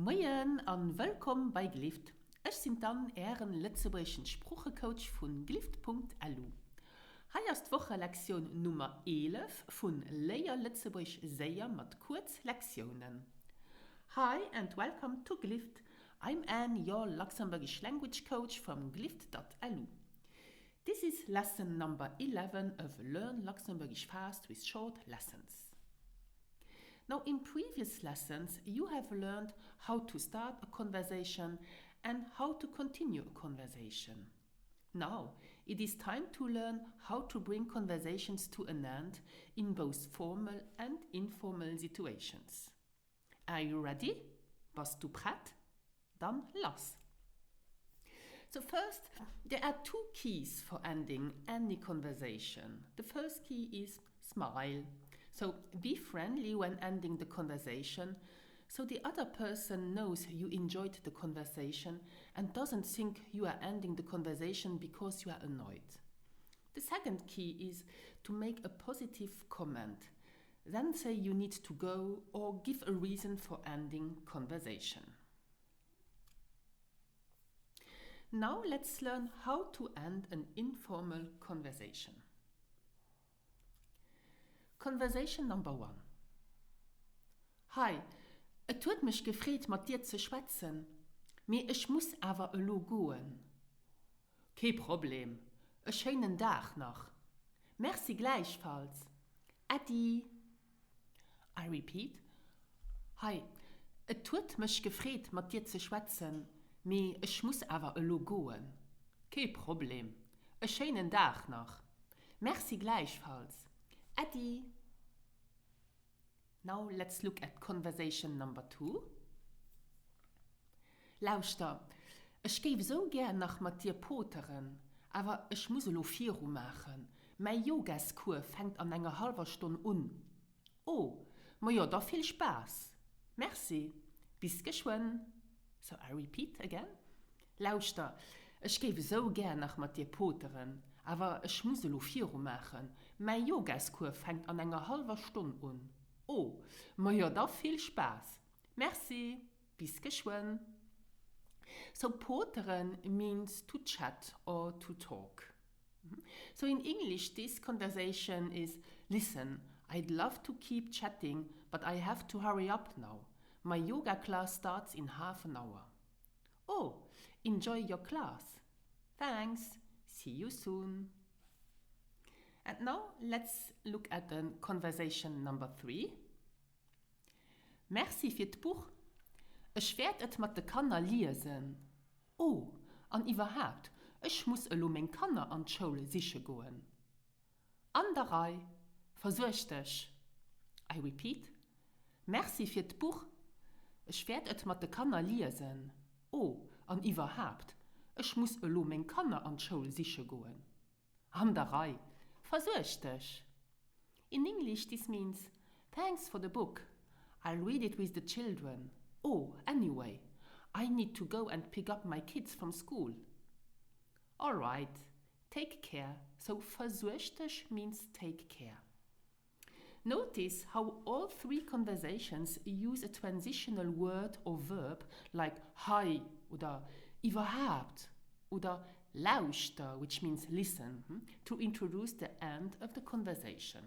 Moin und willkommen bei Glift. Ich bin dann Ehren Lützeburgischen Spruchecoach von glift.lu. Hier ist Woche Lektion Nummer 11 von Leia Lützeburg sehr mit Kurzlektionen. Hi and welcome to Glift. I'm Anne, your Luxembourgish language coach from glift.lu. This is lesson number 11 of Learn Luxembourgish Fast with Short Lessons. Now, in previous lessons, you have learned how to start a conversation and how to continue a conversation. Now, it is time to learn how to bring conversations to an end in both formal and informal situations. Are you ready? Bist du bereit? Dann los! So first, there are two keys for ending any conversation. The first key is smile. So be friendly when ending the conversation, so the other person knows you enjoyed the conversation and doesn't think you are ending the conversation because you are annoyed. The second key is to make a positive comment. Then say you need to go or give a reason for ending conversation. Now let's learn how to end an informal conversation. Conversation number 1. Hi, et tut mich gefreut, mit dir zu schwätzen. Mir ich muss aber elo goen. Kein Problem. A schönen Tag noch. Merci gleichfalls. Adi. I repeat. Hi, et tut mich gefreut, mit dir zu schwätzen. Mir ich muss aber elo goen. Kein Problem. A schönen Tag noch. Merci gleichfalls. Adi. Now let's look at conversation number 2. Lauster, ich gebe so gern nach mit dir poteren, aber ich muss lo 4 Uhr machen. Mein Yogaskur fängt an einer halben Stunde an. Oh, ma ja, da viel Spaß. Merci. Bis geschwind. So I repeat again. Lauster, ich gebe so gern nach mit dir poteren, aber ich muss lo 4 Uhr machen. Mein Yogaskur fängt an einer halben Stunde an. Oh, ma ja, da viel Spaß. Merci. Bis geschwind. So poteren means to chat or to talk. So in English, this conversation is, listen, I'd love to keep chatting, but I have to hurry up now. My yoga class starts in half an hour. Oh, enjoy your class. Thanks. See you soon. And now let's look at the conversation number 3. Merci für das Buch. Ich werde es mit den Kindern lesen. Oh, und überhaupt, ich muss elo mein Kinder an die Schule sicher gehen. Andere, versuch dich. I repeat. Merci für das Buch. Ich werde es mit den Kindern lesen. Oh, und überhaupt, ich muss elo mein Kinder an die Schule sicher gehen. Andere, versuch dich. In English, this means, thanks for the book. I'll read it with the children. Oh, anyway, I need to go and pick up my kids from school. All right, take care. So versuch dich means take care. Notice how all 3 conversations use a transitional word or verb like hi oder überhaupt oder lauster, which means listen, to introduce the end of the conversation.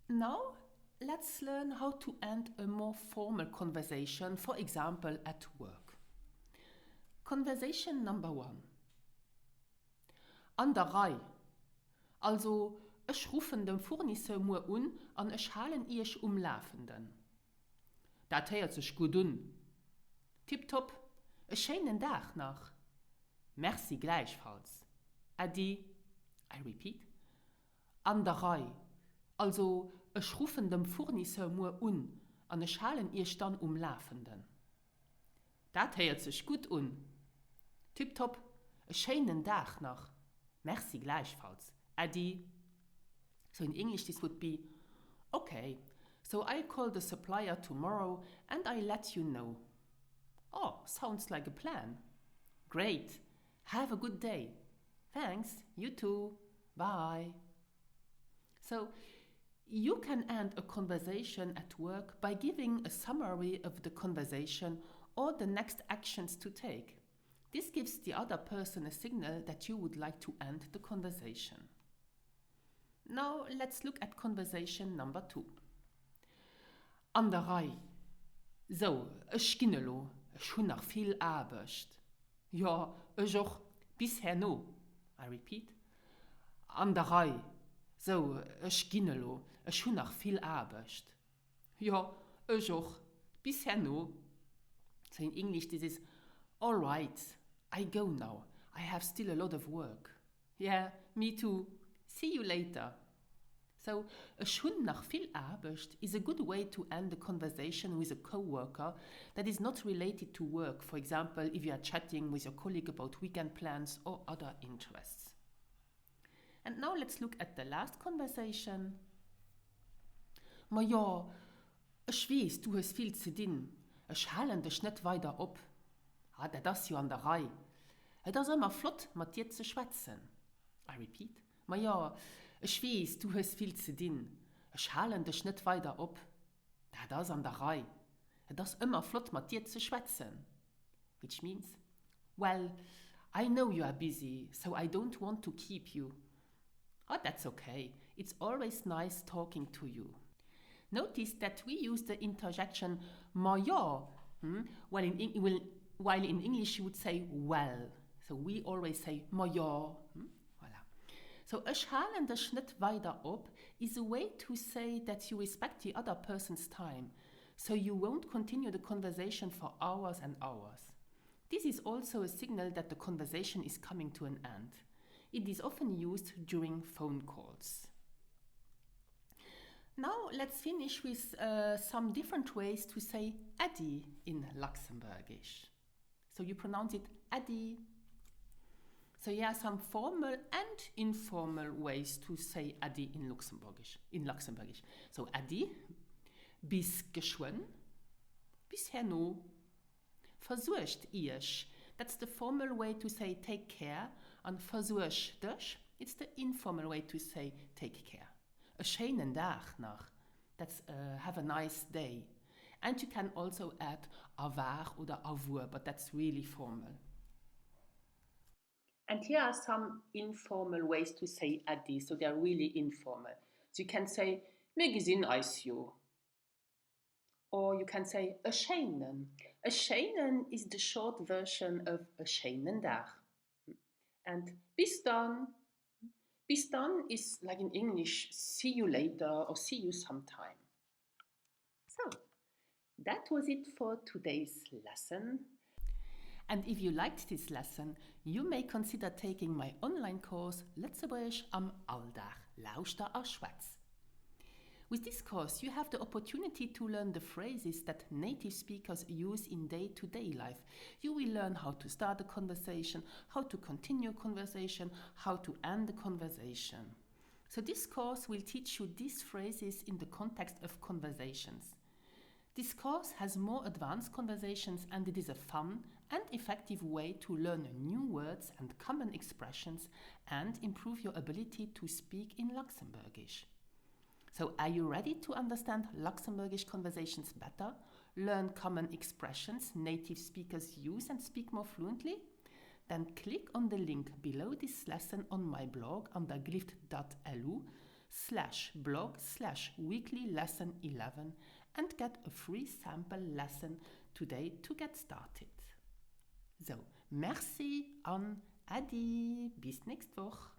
Now, let's learn how to end a more formal conversation, for example, at work. Conversation number 1. An der Reihe. Also, ich rufe den Fournisseur nur an und ich halen ich Laufenden. Das hört sich gut an. Tipptopp, einen schönen Tag noch. Merci gleichfalls. Adi. I repeat. An der Reihe. Also, ich rufe den Fournisseur nur an und ich halen ich dann Laufenden. Das hört sich gut an. Tipptopp, einen schönen Tag noch. Merci gleichfalls. Adi. So in English this would be, okay, so I'll call the supplier tomorrow and I'll let you know. Oh, sounds like a plan. Great. Have a good day. Thanks. You too. Bye. So You can end a conversation at work by giving a summary of the conversation or the next actions to take. This gives the other person a signal that you would like to end the conversation. Now let's look at conversation number 2. An der Reihe. So, ich ginne lo, ich hun noch viel Arbeit. Ja, ich auch, bisher no. I repeat. An der Reihe. So, ich ginne lo, ich hun noch viel Arbeit. Ja, ich auch, bisher no. So in English this is, all right, I go now. I have still a lot of work. Yeah, me too. See you later. So, ich hun noch viel Arbeit is a good way to end a conversation with a coworker that is not related to work. For example, if you are chatting with your colleague about weekend plans or other interests. And now let's look at the last conversation. Ma ja, ich weiß, du hast viel zu tun. Ich halte dich nicht weiter ab. Das ist ja an der Reihe. Das ist immer flott, mit dir zu schwätzen. I repeat. Ma ja, ich weiß, du hast viel zu tun. Ich halte dich nicht weiter ab. Das ist an der Reihe. Das ist immer flott, mit dir zu schwätzen. Which means, well, I know you are busy, so I don't want to keep you. Oh, that's okay. It's always nice talking to you. Notice that we use the interjection ma ja, while in English you would say well. So we always say ma ja. Voilà. So ich halte dich nicht weiter ab is a way to say that you respect the other person's time, so you won't continue the conversation for hours and hours. This is also a signal that the conversation is coming to an end. It is often used during phone calls. Now let's finish with some different ways to say Adi in Luxembourgish. So you pronounce it Adi. So here are some formal and informal ways to say Adi in Luxembourgish. So Adi, bis geschwen, bisher no, versucht ich. That's the formal way to say take care, and versuch dich, it's the informal way to say take care. A schönen Tag noch, that's have a nice day. And you can also add avoir oder avoir, but that's really formal. And here are some informal ways to say Adi, so they're really informal. So you can say, mir gesehen eis jo. Or you can say, a schönen. A schönen is the short version of a schönen Tag. And bis dann. Bis dann is like in English, see you later or see you sometime. So, that was it for today's lesson. And if you liked this lesson, you may consider taking my online course Letztebrich am Alltag, Lausch der Schwätz. With this course, you have the opportunity to learn the phrases that native speakers use in day-to-day life. You will learn how to start a conversation, how to continue a conversation, how to end a conversation. So this course will teach you these phrases in the context of conversations. This course has more advanced conversations, and it is a fun and effective way to learn new words and common expressions and improve your ability to speak in Luxembourgish. So are you ready to understand Luxembourgish conversations better, learn common expressions native speakers use and speak more fluently? Then click on the link below this lesson on my blog under glift.lu/blog/weekly-lesson11 and get a free sample lesson today to get started. So, merci an Adi, bis nächste Woche.